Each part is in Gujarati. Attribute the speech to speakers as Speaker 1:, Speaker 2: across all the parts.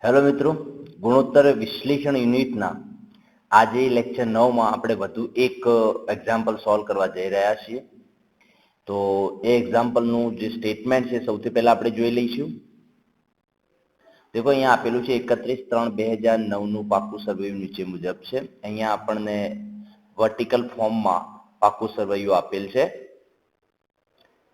Speaker 1: હેલો મિત્રો, ગુણોત્તર વિશ્લેષણ યુનિટના આજે લેક્ચર 9 માં આપણે વધુ એક એક્ઝામ્પલ સોલ્વ કરવા જઈ રહ્યા છીએ. તો એ એક્ઝામ્પલનું જે સ્ટેટમેન્ટ છે સૌથી પહેલા આપણે જોઈ લઈશું. દેખો અહીંયા આપેલું છે 31/3/2009 નું પાકું સર્વેયુ નીચે મુજબ છે. અહીંયા આપણને વર્ટિકલ ફોર્મમાં પાકું સર્વેયુ આપેલ છે.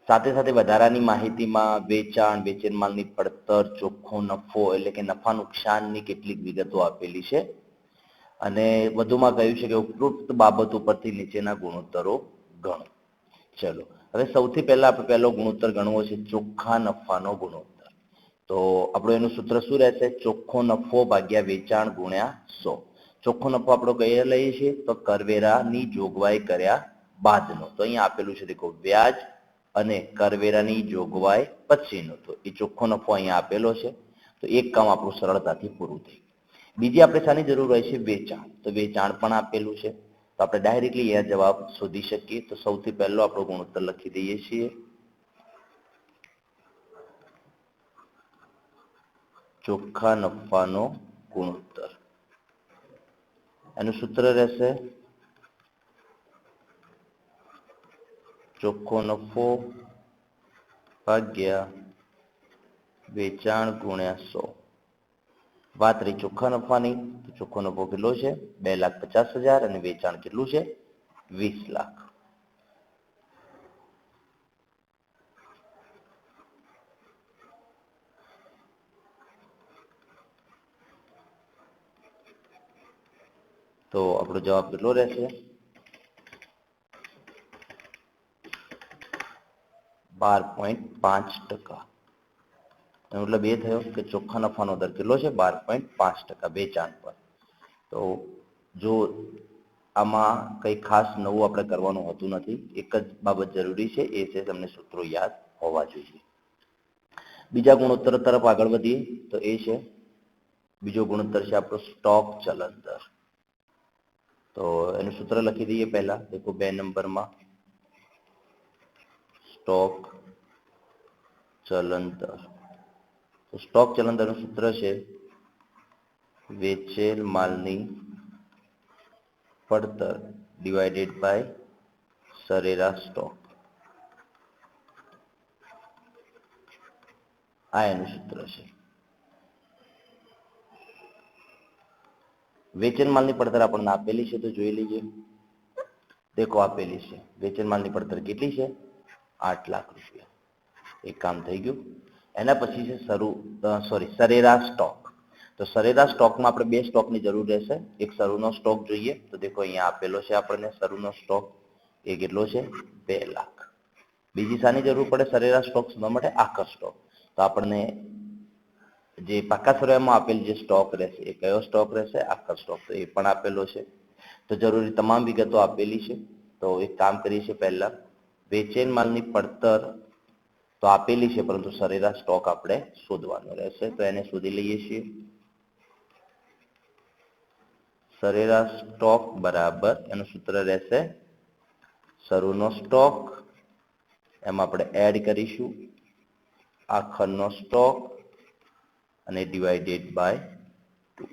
Speaker 1: સાથે સાથે વધારાની માહિતીમાં વેચાણ, વેચેલ માલની પડતર, ચોખ્ખો નફો એટલે કે નફા નુકસાનની કેટલીક વિગતો આપેલી છે અને વધુમાં કહ્યું છે કે ઉપરોક્ત બાબતો પરથી નીચેના ગુણોત્તરો ગણો. ચલો, હવે સૌથી પહેલા આપણે પહેલો ગુણોત્તર ગણવો છે ચોખ્ખા નફાનો ગુણોત્તર. તો આપણું એનું સૂત્ર શું રહેશે? ચોખ્ખો નફો ભાગ્યા વેચાણ ગુણ્યા 100. ચોખ્ખો નફો આપણો કઈ લઈએ છીએ? તો કરવેરાની જોગવાઈ કર્યા બાદનો. તો અહીંયા આપેલું છે દેખો વ્યાજ અને કરવેરાની જોગવાઈ પછીનો. તો એ ચોખ્ખો નફો અહીંયા આપેલો છે. તો એક કામ આપણું સરળતાથી પૂરું થઈ ગયું. બીજી આપણે શાની જરૂર હોય છે? વેચાણ. તો વેચાણ પણ આપેલું છે. તો આપણે ડાયરેક્ટલી એ જવાબ શોધી શકીએ. તો સૌથી પહેલો આપણો ગુણોત્તર લખી દઈએ છીએ ચોખ્ખા નફાનો ગુણોત્તર. એનું સૂત્ર રહેશે ચોખ્ખો નફો ભાગ્યા વેચાણ ગુણ્યા 100. વાત રહી ચોખ્ખા નફાની, તો ચોખ્ખો નફો કેટલો છે? 2,50,000 અને વેચાણ કેટલું છે? 20 લાખ. તો આપણો જવાબ કેટલો રહેશે? 12.5%. મતલબ એ થયો કે ચોખ્ખા નફાનો દર કેટલો છે? 12.5% વેચાણ પર. તો જો આમાં કઈ ખાસ નવું આપણે કરવાનું હોતું નથી, એક જ બાબત જરૂરી છે, એ છે તમને સૂત્રો યાદ હોવા જોઈએ. બીજા ગુણોત્તર તરફ આગળ વધીએ તો એ છે બીજો ગુણોત્તર છે આપણો સ્ટોક ચલન દર. તો એનું સૂત્ર લખી દઈએ પહેલા. દેખો 2 નંબરમાં સ્ટોક ચલન દર. તો સ્ટોક ચલન દરનું સૂત્ર છે વેચેલ માલની પડતર ડિવાઇડેડ બાય સરેરાશ સ્ટોક. આ એનું સૂત્ર છે. વેચેલ માલની પડતર આપણને આપેલી છે તો જોઈ લઈએ. દેખો આપેલી છે વેચેલ માલની પડતર કેટલી છે? 8 લાખ રૂપિયા. એક કામ થઈ ગયું. એના પછી છે સરેરાશ સ્ટોક. તો સરેરાશ સ્ટોકમાં આપણે બે સ્ટોકની જરૂર રહેશે. એક શરૂનો સ્ટોક જોઈએ. તો દેખો અહીંયા આપેલો છે આપણને શરૂનો સ્ટોક. એ કેટલો છે? 2 લાખ. બીજી શાની જરૂર પડે સરેરાશ સ્ટોક શોધવા માટે? આખર સ્ટોક. તો આપણને જે પાકા સર્વેમાં આપેલ જે સ્ટોક રહેશે એ કયો સ્ટોક રહેશે? આખર સ્ટોક. તો એ પણ આપેલો છે. તો જરૂરી તમામ વિગતો આપેલી છે. તો એક કામ કરીએ છીએ પહેલા વેચેલ માલની પડતર તો આપેલી છે, પરંતુ સરેરાશ સ્ટોક આપણે શોધવાનો રહેશે. તો એને શોધી લઈએ છીએ. સરેરાશ સ્ટોક બરાબર એનું સૂત્ર રહેશે શરૂનો સ્ટોક, એમાં આપણે એડ કરીશું આખરનો સ્ટોક અને ડિવાઇડેડ બાય 2.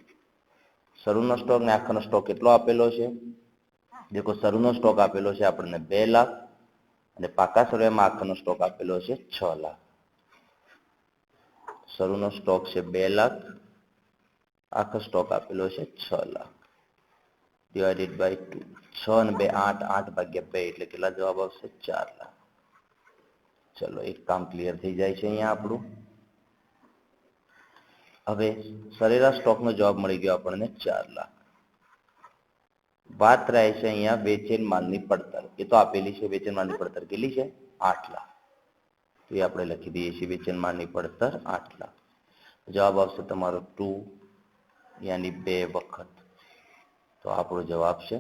Speaker 1: શરૂનો સ્ટોક ને આખરનો સ્ટોક કેટલો આપેલો છે? દેખો શરૂનો સ્ટોક આપેલો છે આપણને 2 લાખ અને પાકા સર્વેમાં આખરનો સ્ટોક આપેલો છે 6 લાખ. શરૂનો સ્ટોક છે 2 લાખ, આખર સ્ટોક આપેલો છે 6 લાખ ડિવાઇડેડ બાય 2. 6 અને 2 8, 8 ભાગ્યા 2 એટલે કેટલા જવાબ આવશે? 4 લાખ. ચલો એક કામ ક્લિયર થઈ જાય છે અહીંયા આપણું. હવે સરેરાશ સ્ટોકનો જવાબ મળી ગયો આપણને 4 લાખ. વાત રહે છે અહીંયા વેચેલ માલની પડતર. એ તો આપેલી છે. વેચેલ માલની પડતર કેટલી છે? 8 લાખ. તો એ આપણે લખી દઈએ છીએ વેચેલ માલની પડતર 8 લાખ. જવાબ આવશે તમારો 2 યાની 2 વખત. તો આપણો જવાબ છે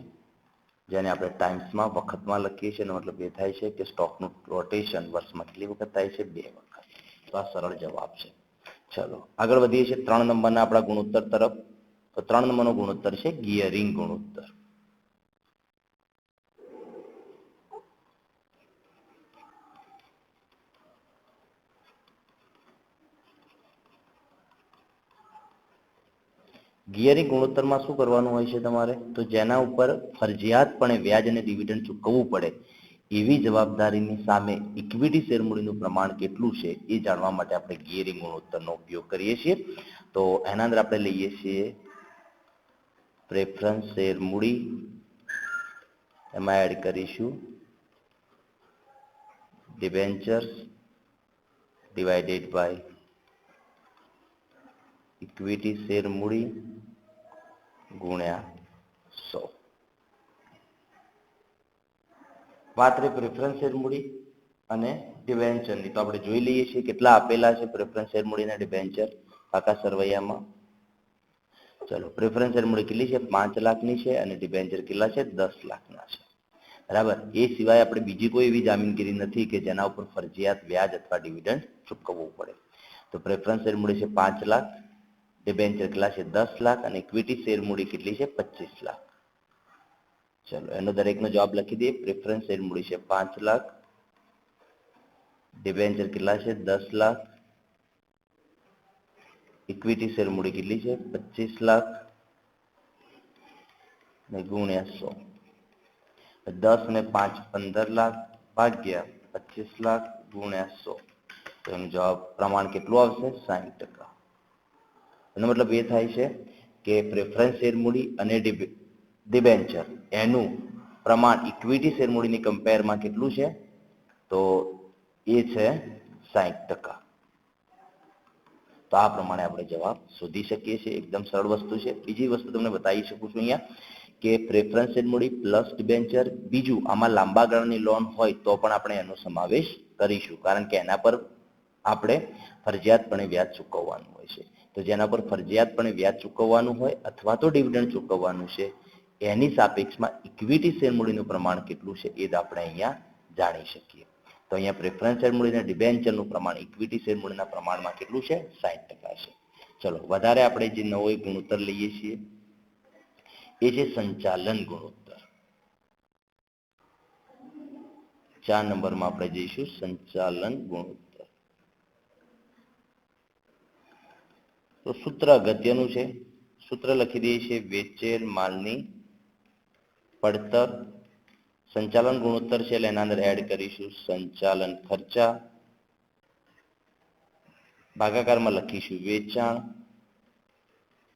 Speaker 1: જેને આપણે ટાઈમ્સમાં વખતમાં લખીએ છીએ. એનો મતલબ એ થાય છે કે સ્ટોકનું રોટેશન વર્ષમાં કેટલી વખત થાય છે? 2 વખત. તો આ સરળ જવાબ છે. ચલો આગળ વધીએ છીએ 3 નંબરના આપણા ગુણોત્તર તરફ. તો 3 નંબરનો ગુણોત્તર છે ગિયરિંગ ગુણોત્તર. ગિયરિંગ ગુણોત્તરમાં શું કરવાનું હોય છે તમારે? તો જેના ઉપર ફરજિયાતપણે વ્યાજ અને ડિવિડન્ડ ચૂકવવું પડે એવી જવાબદારીની સામે ઇક્વિટી શેરમૂડીનું પ્રમાણ કેટલું છે એ જાણવા માટે આપણે ગિયરિંગ ગુણોત્તરનો ઉપયોગ કરીએ છીએ. તો એના અંદર આપણે લઈએ છીએ પ્રેફરન્સ શેરમૂડી, એમાં એડ કરીશું ડિબેન્ચર્સ ડિવાઇડેડ બાય ઇક્વિટી શેરમૂડી ગુણ્યા 100. વાત રહી પ્રેફરન્સ શેરમૂડી અને ડિબેન્ચરની, તો આપણે જોઈ લઈએ છીએ કેટલા આપેલા છે પ્રેફરન્સ શેરમૂડી અને ડિબેન્ચર આખા સરવૈયામાં. ચલો, પ્રેફરન્સ શેરમૂડી કેટલી છે? 5 લાખની છે અને ડિબેન્ચર કેટલા છે? 10 લાખના છે. બરાબર. એ સિવાય આપણે બીજી કોઈ એવી જામીનગીરી નથી કે જેના ઉપર ફરજિયાત વ્યાજ અથવા ડિવિડન્ડ ચૂકવવું પડે. તો પ્રેફરન્સ શેરમૂડી છે 5 લાખ, ડિબેન્ચર કેટલા છે? 10 લાખ અને ઇક્વિટી શેરમૂડી કેટલી છે? 25 લાખ. ચલો, એનો દરેકનો જવાબ લખી દઈએ. પ્રેફરન્સ શેરમૂડી છે 5 લાખ, ડિબેન્ચર કેટલા છે? 10 લાખ, ઇક્વિટી શેરમૂડી કેટલી છે? 25 લાખ ને ગુણ્યા 100. 10 ને 5 15 લાખ ભાગ્યા 25 લાખ ગુણ્યા 100. તો એનો જવાબ પ્રમાણ કેટલું આવશે? 60%. એનો મતલબ એ થાય છે કે પ્રેફરન્સ શેરમૂડી અને ડિબેન્ચર એનું પ્રમાણ ઇક્વિટી શેરમૂડીની કમ્પેરમાં કેટલું છે? તો એ છે 60%. તો આ પ્રમાણે આપણે જવાબ શોધી શકીએ છીએ. એકદમ સરળ વસ્તુ છે. બીજી વસ્તુ તમને બતાવી શકું છું અહીંયા કે પ્રેફરન્સ શેરમૂડી પ્લસ ડિબેન્ચર. બીજું, આમાં લાંબા ગાળાની લોન હોય તો પણ આપણે એનો સમાવેશ કરીશું, કારણ કે એના પર આપણે ફરજિયાતપણે વ્યાજ ચૂકવવાનું હોય છે. તો જેના પર ફરજિયાતપણે વ્યાજ ચૂકવવાનું હોય અથવા તો ડિવિડન્ડ ચૂકવવાનું છે એની સાપેક્ષમાં ઇક્વિટી શેરમૂડીનું પ્રમાણ કેટલું છે એ આપણે અહીંયા જાણી શકીએ. તો અહીંયા પ્રેફરન્સ શેરમૂડી અને ડિબેન્ચરનું પ્રમાણ ઇક્વિટી શેરમૂડીના પ્રમાણમાં કેટલું છે? 60% છે. ચલો, વધારે આપણે જે નવો એક ગુણોત્તર લઈએ છીએ એ છે સંચાલન ગુણોત્તર. 4 નંબરમાં આપણે જઈશું સંચાલન ગુણોત્તર. તો સૂત્ર અગત્યનું છે. સૂત્ર લખી દઈએ છીએ વેચેલ માલની પડતર. સંચાલન ગુણોત્તર છે એટલે એના અંદર એડ કરીશું સંચાલન ખર્ચા, ભાગાકારમાં લખીશું વેચાણ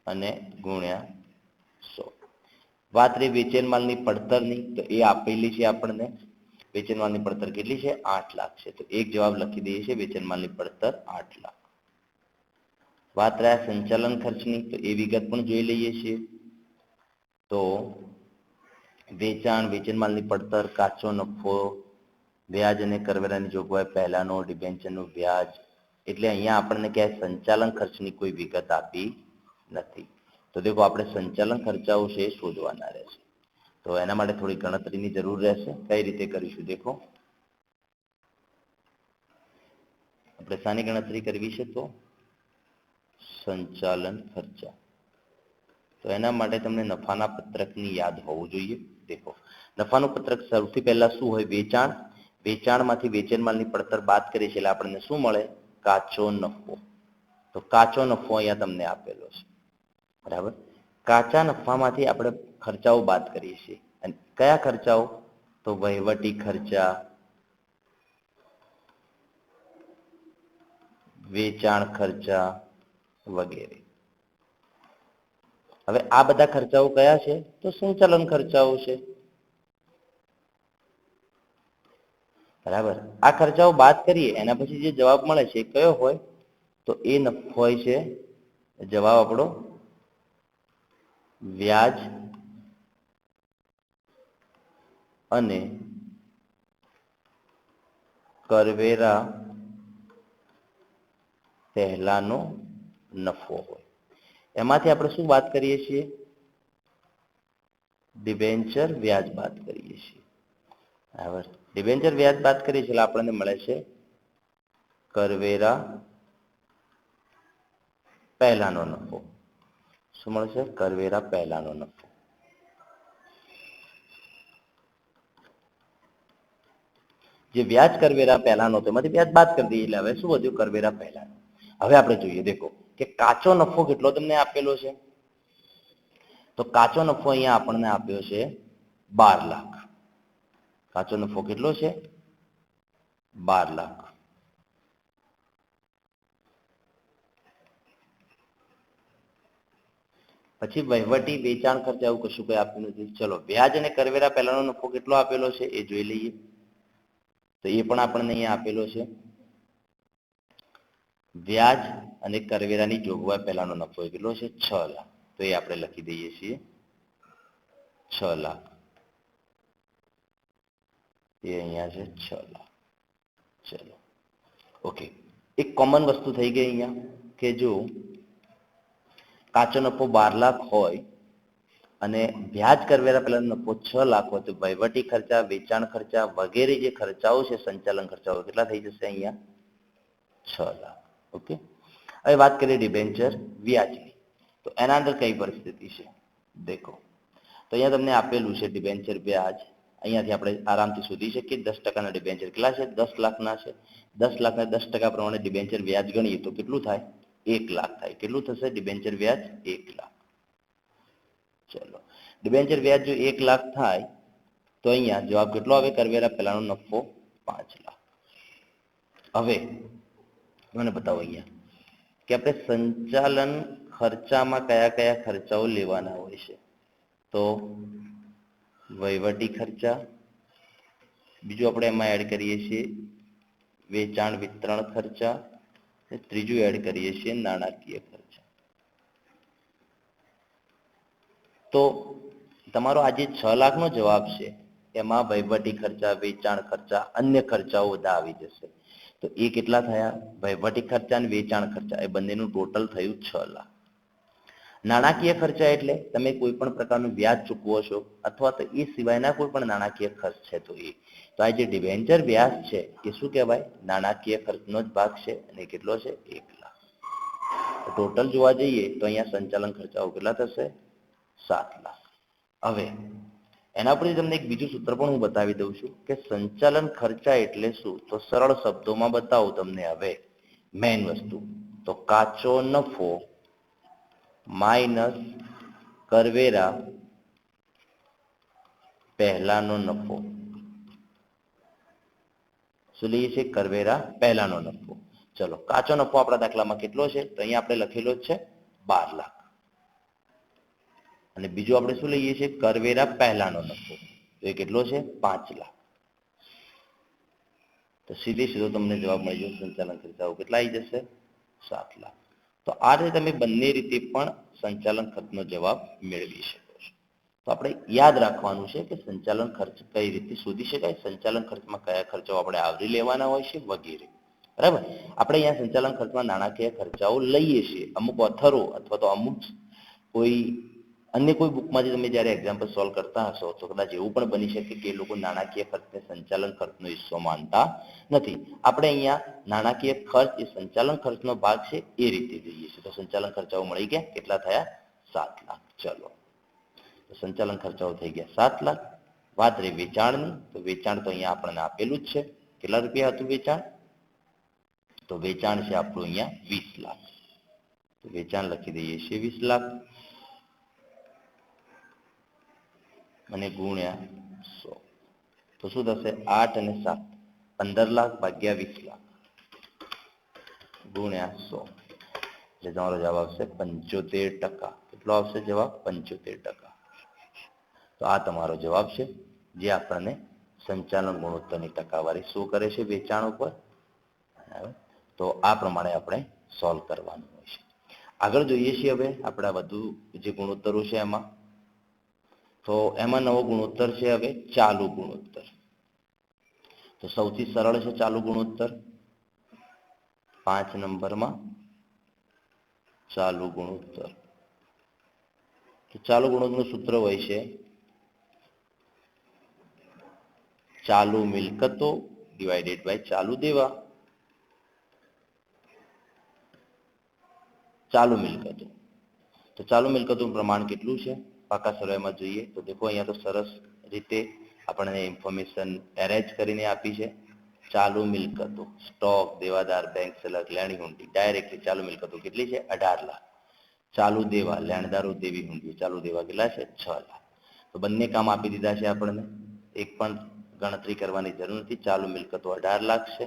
Speaker 1: અને ગુણ્યા 100. વાત રહી વેચેલ માલની પડતરની, તો એ આપેલી છે આપણને. વેચેલ માલની પડતર કેટલી છે? 8 લાખ છે. તો એક જવાબ લખી દઈએ છીએ વેચેલ માલની પડતર 8 લાખ. વાત રહ્યા સંચાલન ખર્ચની, તો એ વિગત પણ જોઈ લઈએ છીએ. તો વેચાણ, વેચેલ માલની પડતર, કાચો નફો, વ્યાજ અને કરવેરાની જોગવાઈ પહેલાનો, ડિબેન્ચરનું વ્યાજ. એટલે અહીંયા આપણને ક્યાંય સંચાલન ખર્ચની કોઈ વિગત આપી નથી. તો દેખો, આપણે સંચાલન ખર્ચાઓ છે એ શોધવાના રહેશે. તો એના માટે થોડી ગણતરીની જરૂર રહેશે. કઈ રીતે કરીશું? દેખો, આપણે શાની ગણતરી કરવી છે? તો સંચાલન ખર્ચા. તો એના માટે તમને નફાના પત્રકની યાદ હોવું જોઈએ. દેખો, નફાનું પત્રક સૌથી પહેલા શું હોય? વેચાણ. વેચાણમાંથી વેચેલ માલની પડતર બાદ કરીએ છીએ એટલે આપણને શું મળે? કાચો નફો. તો કાચો નફો અહીંયા તમને આપેલો છે. બરાબર. કાચા નફામાંથી આપણે ખર્ચાઓ બાદ કરીએ છીએ. અને કયા ખર્ચાઓ? તો વહીવટી ખર્ચા, વેચાણ ખર્ચા વગેરે. હવે આ બધા ખર્ચાઓ કયા છે? તો સંચાલન ખર્ચાઓ છે. બરાબર. આ ખર્ચાઓ બાદ કરીએ એના પછી જે જવાબ મળે છે એ કયો હોય? તો એ હોય છે જવાબ આપણો વ્યાજ અને કરવેરા પહેલાનો નફો હોય. એમાંથી આપણે શું બાદ કરીએ છીએ? ડિબેન્ચર વ્યાજ બાદ કરીએ છીએ. બરાબર. ડિબેન્ચર વ્યાજ બાદ કરીએ છીએ એટલે આપણને મળે છે કરવેરા પહેલાનો નફો. શું મળશે? કરવેરા પહેલાનો નફો. જે વ્યાજ કરવેરા પહેલાનો હતો એમાંથી વ્યાજ બાદ કરી દઈએ એટલે હવે શું વધ્યું? કરવેરા પહેલાનો. હવે આપણે જોઈએ, દેખો કે કાચો નફો કેટલો તમને આપેલો છે? તો કાચો નફો અહીંયા આપણને આપ્યો છે 12 લાખ. કાચો નફો કેટલો છે? 12 લાખ. પછી વહીવટી વેચાણ ખર્ચ આવું કશું કઈ આપ્યું નથી. ચલો વ્યાજ અને કરવેરા પહેલાનો નફો કેટલો આપેલો છે એ જોઈ લઈએ. તો એ પણ આપણને અહીંયા આપેલો છે. વ્યાજ અને કરવેરાની જોગવાઈ પહેલાનો નફો કેટલો છે? 6 લાખ. તો એ આપણે લખી દઈએ છીએ 6 લાખ. એ અહીંયા છે 6 લાખ. ચલો ઓકે. એક કોમન વસ્તુ થઈ ગઈ અહીંયા કે જો કાચો નફો 12 લાખ હોય અને વ્યાજ કરવેરા પહેલાનો નફો 6 લાખ હોય તો વહીવટી ખર્ચા, વેચાણ ખર્ચા વગેરે જે ખર્ચાઓ છે, સંચાલન ખર્ચાઓ કેટલા થઈ જશે? અહીંયા 6 લાખ. ઓકે. હવે વાત કરીએ ડિબેન્ચર વ્યાજની. તો એના અંદર કઈ પરિસ્થિતિ છે દેખો. તો અહીંયા તમને આપેલું છે ડિબેન્ચર વ્યાજ. અહીંયાથી આપણે આરામથી શોધી શકીએ. 10% ડિબેન્ચર કેટલા છે? 10 લાખના છે. 10 લાખના 10% પ્રમાણે ડિબેન્ચર વ્યાજ ગણીએ તો કેટલું થાય? 1 લાખ થાય. કેટલું થશે ડિબેન્ચર વ્યાજ? 1 લાખ. ચલો ડિબેન્ચર વ્યાજ જો 1 લાખ થાય તો અહીંયા જવાબ કેટલો આવે? કરવેરા પહેલાનો નફો 5 લાખ. હવે મને બતાવો અહીંયા કે આપણે સંચાલન ખર્ચામાં કયા કયા ખર્ચાઓ લેવાના હોય છે. તો વહીવટી ખર્ચા, બીજું આપણે એમાં એડ કરીએ છીએ વેચાણ વિતરણ ખર્ચા, ત્રીજું એડ કરીએ છીએ નાણાકીય ખર્ચા. તો તમારો આ જે 6 લાખનો જવાબ છે એમાં વહીવટી ખર્ચા, વેચાણ ખર્ચા, અન્ય ખર્ચાઓ બધા આવી જશે. તો એ કેટલા થયા? વહીવટી ખર્ચા અને વેચાણ ખર્ચા એ બંનેનું ટોટલ થયું 6 લાખ. નાણાકીય ખર્ચા એટલે તમે કોઈ પણ પ્રકારનું વ્યાજ ચૂકવો છો અથવા તો એ સિવાયના કોઈ પણ નાણાકીય ખર્ચ છે તો એ. તો આ જે ડિબેન્ચર વ્યાજ છે એ શું કહેવાય? નાણાકીય ખર્ચનો જ ભાગ છે અને કેટલો છે? 1 લાખ. ટોટલ જોવા જઈએ તો અહીંયા સંચાલન ખર્ચાઓ કેટલા થશે? 7 લાખ. હવે એના પરથી તમને એક બીજું સૂત્ર પણ હું બતાવી દઉં છું કે સંચાલન ખર્ચા એટલે શું. તો સરળ શબ્દોમાં બતાવું તમને. હવે મેઇન વસ્તુ તો કાચો નફો માઇનસ કરવેરા પહેલાનો નફો. શું લઈએ છીએ? કરવેરા પહેલાનો નફો. ચલો કાચો નફો આપણા દાખલામાં કેટલો છે? તો અહીંયા આપણે લખેલો જ છે 12 લાખ. અને બીજું આપણે શું લઈએ છીએ? કરવેરા પહેલાનો નફો. તો એ કેટલો છે? 5 લાખ. તો સીધો તમને જવાબ મળી જશે. સંચાલન ખર્ચાઓ કેટલા આવી જશે? 7 લાખ. તો આ રીતે તમે બંને રીતે પણ સંચાલન ખર્ચનો જવાબ મેળવી શકો છો. તો આપણે યાદ રાખવાનું છે કે સંચાલન ખર્ચ કઈ રીતે શોધી શકાય, સંચાલન ખર્ચમાં કયા ખર્ચાઓ આપણે આવરી લેવાના હોય છે વગેરે. બરાબર. આપણે અહીંયા સંચાલન ખર્ચમાં નાણાકીય ખર્ચાઓ લઈએ છીએ. અમુક ઓથરો અથવા તો અમુક કોઈ અન્ય કોઈ બુકમાંથી તમે જ્યારે એક્ઝામ્પલ સોલ્વ કરતા હશો તો કદાચ એવું પણ બની શકે કે એ લોકો નાણાકીય ખર્ચને સંચાલન ખર્ચનો હિસ્સો માનતા નથી. આપણે અહીંયા નાણાકીય ખર્ચ એ સંચાલન ખર્ચનો ભાગ છે એ રીતે જોઈએ છે. તો સંચાલન ખર્ચાઓ મળી ગયા. કેટલા થયા? 7 લાખ. ચલો તો સંચાલન ખર્ચાઓ થઈ ગયા 7 લાખ. વાત રહી વેચાણની. તો વેચાણ તો અહીંયા આપણને આપેલું જ છે. કેટલા રૂપિયા હતું વેચાણ? તો વેચાણ છે આપણું અહીંયા 20 લાખ. તો વેચાણ લખી દઈએ છીએ 20 લાખ અને ગુણ્યા 100. તો શું થશે? 8 અને 7 15 લાખ ભાગ્યા 20 લાખ ગુણ્યા 100. એટલે તમારો જવાબ આવશે 75%. કેટલો આવશે જવાબ? 75%. તો આ તમારો જવાબ છે જે આપણને સંચાલન ગુણોત્તરની ટકાવારી શું કરે છે વેચાણ ઉપર. તો આ પ્રમાણે આપણે સોલ્વ કરવાનું હોય છે. આગળ જોઈએ છીએ હવે આપણા વધુ જે ગુણોત્તરો છે એમાં. તો એમાં નવો ગુણોત્તર છે હવે ચાલુ ગુણોત્તર. તો સૌથી સરળ છે ચાલુ ગુણોત્તર. 5 નંબરમાં ચાલુ ગુણોત્તર. તો ચાલુ ગુણોત્તરનું સૂત્ર હોય છે ચાલુ મિલકતો ડિવાઇડેડ બાય ચાલુ દેવા. ચાલુ મિલકતો. તો ચાલુ મિલકતોનું પ્રમાણ કેટલું છે? પાકા સરવાળામાં જોઈએ તો દેખો અહીંયા તો સરસ રીતે આપણને ઇન્ફોર્મેશન એરેન્જ કરીને આપી છે. ચાલુ મિલકતો સ્ટોક, દેવાદાર, બેંક સલક, લેણી હુંડી ડાયરેક્ટલી ચાલુ મિલકતો કેટલી છે? 18 લાખ. ચાલુ દેવા લેણદારો દેવી હુંડી, ચાલુ દેવા કેટલા છે? 6 લાખ. તો બંને કામ આપી દીધા છે આપણને, એક પણ ગણતરી કરવાની જરૂર નથી. ચાલુ મિલકતો 18 લાખ છે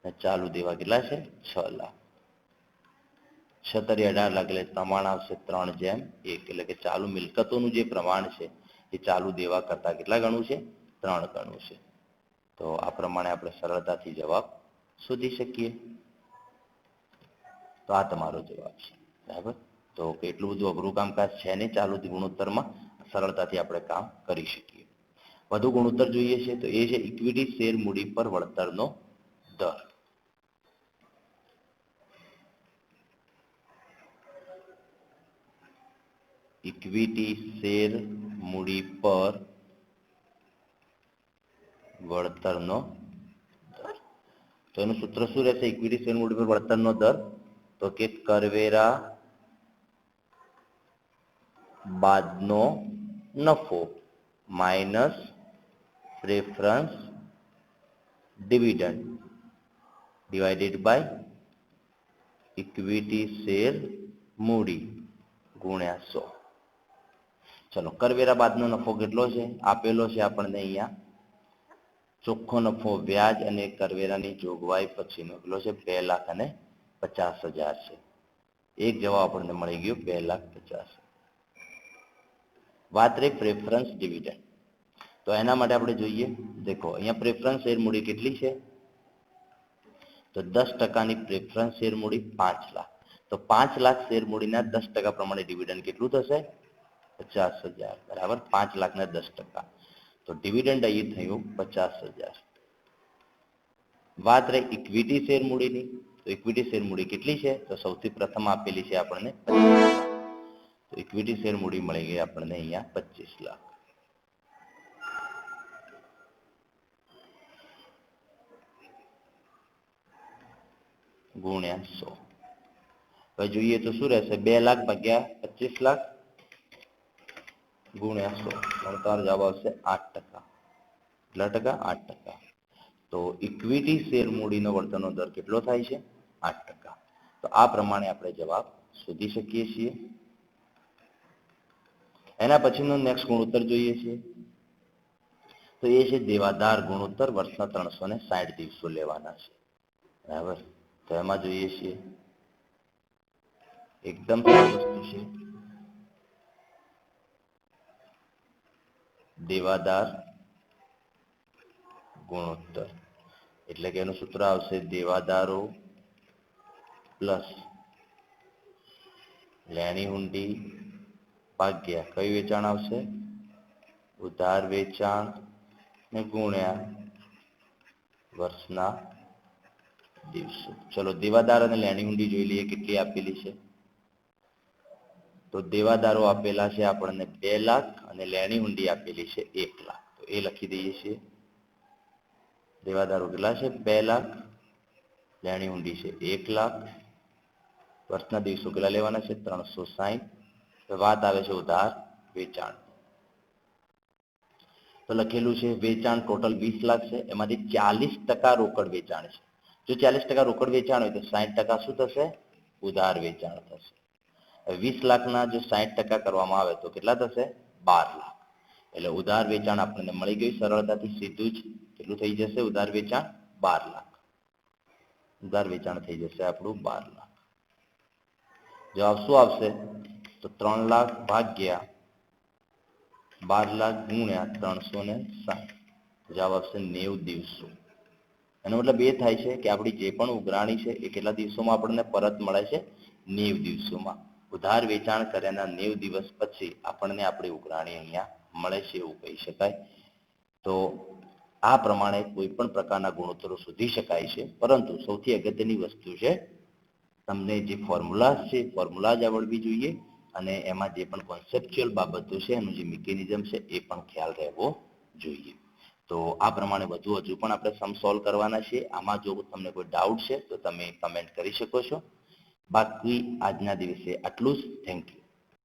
Speaker 1: અને ચાલુ દેવા કેટલા છે? 6 લાખ. 6 તરી 18 લાખ એટલે પ્રમાણ આવશે 3:1, એટલે કે ચાલુ મિલકતોનું જે પ્રમાણ છે એ ચાલુ દેવા કરતા કેટલા ગણું છે? 3 ગણું છે. તો આ પ્રમાણે આપણે સરળતાથી જવાબ શોધી શકીએ. તો આ તમારો જવાબ છે. બરાબર. તો એટલું બધું અઘરું કામકાજ છે નહીં ચાલુ ગુણોત્તરમાં, સરળતાથી આપણે કામ કરી શકીએ. વધુ ગુણોત્તર જોઈએ છે તો એ છે ઇક્વિટી શેર મૂડી પર વળતરનો દર. ઇક્વિટી શેર મૂડી પર વળતરનો દર. તો એનું સૂત્ર શું રહેશે? ઇક્વિટી શેર મૂડી પર વળતરનો દર તો કે કરવેરા બાદનો નફો minus preference dividend divided by equity share મૂડી ગુણ્યા 100. ચલો, કરવેરા બાદનો નફો કેટલો છે? આપેલો છે આપણને અહીંયા. ચોખ્ખો નફો વ્યાજ અને કરવેરાની જોગવાઈ પછીનો કેટલો છે? 2,50,000 છે. એક જવાબ આપણને મળી ગયો 2,50,000. વાત રહી પ્રેફરન્સ ડિવિડન્ડ. તો એના માટે આપણે જોઈએ, દેખો અહીંયા પ્રેફરન્સ શેર મૂડી કેટલી છે? તો 10% પ્રેફરન્સ શેર મૂડી 5 લાખ. તો 5 લાખ શેર મૂડીના 10% પ્રમાણે ડિવિડન્ડ કેટલું થશે? 50,000. બરાબર. 5 લાખના 10%. તો ડિવિડન્ડ અહીં થયું 50,000. વાત રહી ઇક્વિટી શેર મૂડીની. તો ઇક્વિટી શેર મૂડી કેટલી છે? તો સૌથી પ્રથમ આપેલી છે આપણને 25 લાખ. તો ઇક્વિટી શેર મૂડી મળી ગઈ આપણને અહીંયા 25 લાખ. ગુણ્યા 100. હવે જોઈએ તો શું રહેશે? 2 લાખ ભાગ્યા 25 લાખ ગુણ્યા 100. તમારો જવાબ આવશે 8%. કેટલા ટકા? 8%. તો ઇક્વિટી શેર મૂડીનો વળતરનો દર કેટલો થાય છે? 8%. તો આ પ્રમાણે આપણે જવાબ શોધી શકીએ છીએ. એના પછીનો નેક્સ્ટ ગુણોત્તર જોઈએ છીએ તો એ છે દેવાદાર ગુણોત્તર. વર્ષના 360 દિવસો લેવાના છે. બરાબર. તો એમાં જોઈએ છીએ એકદમ સરળ વસ્તુ છે. દેવાદાર ગુણોત્તર એટલે કે એનું સૂત્ર આવશે દેવાદારો પ્લસ લેણી હુંડી ભાગ્યા કયું વેચાણ આવશે? ઉધાર વેચાણ ને ગુણ્યા વર્ષના દિવસો. ચલો, દેવાદાર અને લેણી હુંડી જોઈ લઈએ કેટલી આપેલી છે. તો દેવાદારો આપેલા છે આપણને 2 લાખ અને લેણી હુંડી આપેલી છે 1 લાખ. તો એ લખી દઈએ છીએ. દેવાદારો કેટલા છે? 2 લાખ. લેણી હુંડી છે 1 લાખ. વર્ષના દિવસો કેટલા લેવાના છે? 360. વાત આવે છે ઉધાર વેચાણ. તો લખેલું છે વેચાણ ટોટલ 20 લાખ છે, એમાંથી 40% રોકડ વેચાણ છે. જો 40% રોકડ વેચાણ હોય તો 60% શું થશે? ઉધાર વેચાણ થશે. 20 લાખના જો 60% કરવામાં આવે તો કેટલા થશે? 12 લાખ. એટલે ઉધાર વેચાણ આપણને મળી ગયું સરળતાથી. સીધું જ કેટલું થઈ જશે? ઉધાર વેચાણ 12 લાખ. ઉધાર વેચાણ થઈ જશે આપણું 12 લાખ. જવાબ શું આવશે? તો 3 લાખ ભાગ્યા 12 લાખ ગુણ્યા 360. જવાબ આવશે 90 દિવસો. એનો મતલબ એ થાય છે કે આપણી જે પણ ઉઘરાણી છે એ કેટલા દિવસોમાં આપણને પરત મળે છે? 90 દિવસોમાં. ઉધાર વેચાણ કર્યાના 90 દિવસ પછી આપણને આપણી ઉઘરાણી અહીંયા મળે છે એવું કહી શકાય. તો આ પ્રમાણે કોઈ પણ પ્રકારના ગુણોત્તરો શોધી શકાય છે. પરંતુ સૌથી અગત્યની વસ્તુ છે તમને જે ફોર્મ્યુલા છે ફોર્મ્યુલા જ આવડવી જોઈએ અને એમાં જે પણ કોન્સેપ્ચ્યુઅલ બાબતો છે એનું જે મિકેનિઝમ છે એ પણ ખ્યાલ રહેવો જોઈએ. તો આ પ્રમાણે હજુ પણ આપણે સમ સોલ્વ કરવાના છે. આમાં જો તમને કોઈ ડાઉટ છે તો તમે કમેન્ટ કરી શકો છો. બાકી આજના દિવસે આટલું જ. Thank you.